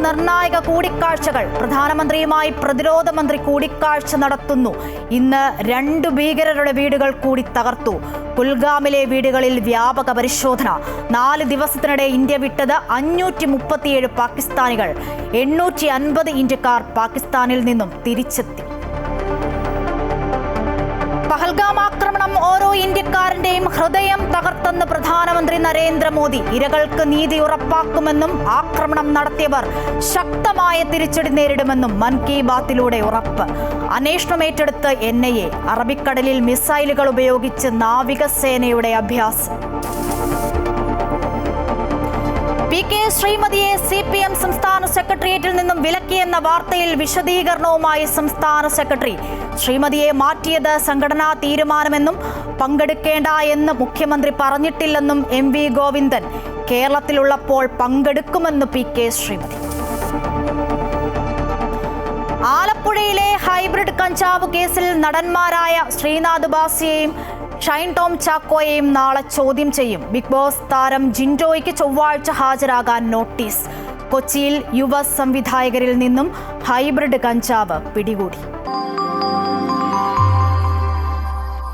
നിർണായക കൂടിക്കാഴ്ചകൾ. പ്രധാനമന്ത്രിയുമായി പ്രതിരോധ മന്ത്രി കൂടിക്കാഴ്ച നടത്തുന്നു. ഇന്ന് 2 ഭീകരരുടെ വീടുകൾ കൂടി തകർത്തു. കുൽഗാമിലെ വീടുകളിൽ വ്യാപക പരിശോധന. 4 ദിവസത്തിനിടെ ഇന്ത്യ വിട്ടത് 537 പാകിസ്ഥാനികൾ. 850 ഇന്ത്യക്കാർ പാകിസ്ഥാനിൽ നിന്നും തിരിച്ചെത്തി. പഹൽഗാം ആക്രമണം ഓരോ ഇന്ത്യക്കാരന്റെയും ഹൃദയം തകർത്തെന്ന് പ്രധാനമന്ത്രി നരേന്ദ്രമോദി. ഇരകൾക്ക് നീതി ഉറപ്പാക്കുമെന്നും ആക്രമണം നടത്തിയവർ ശക്തമായ തിരിച്ചടി നേരിടുമെന്നും മൻ കി ബാത്തിലൂടെ ഉറപ്പ്. അന്വേഷണം ഏറ്റെടുത്ത് NIA. അറബിക്കടലിൽ മിസൈലുകൾ ഉപയോഗിച്ച് നാവികസേനയുടെ അഭ്യാസം. PK ശ്രീമതിയെ CPM സംസ്ഥാന സെക്രട്ടേറിയറ്റിൽ നിന്നും വിലക്കിയെന്ന വാർത്തയിൽ വിശദീകരണവുമായി സംസ്ഥാന സെക്രട്ടറി. ശ്രീമതിയെ മാറ്റിയത് സംഘടനാ തീരുമാനമെന്നും പങ്കെടുക്കേണ്ട എന്ന് മുഖ്യമന്ത്രി പറഞ്ഞിട്ടില്ലെന്നും MV ഗോവിന്ദൻ. കേരളത്തിലുള്ളപ്പോൾ പങ്കെടുക്കുമെന്ന് PK ശ്രീമതി. ആലപ്പുഴയിലെ ഹൈബ്രിഡ് കഞ്ചാവ് കേസിൽ നടന്മാരായ ശ്രീനാഥ് ബാസിയെയും ഷൈൻ ടോം ചാക്കോയെയും നാളെ ചോദ്യം ചെയ്യും. ബിഗ് ബോസ് താരം ജിൻഡോയ്ക്ക് ചൊവ്വാഴ്ച ഹാജരാകാൻ നോട്ടീസ്. കൊച്ചിയിൽ യുവ സംവിധായകരിൽ നിന്നും ഹൈബ്രിഡ് കഞ്ചാവ് പിടികൂടി.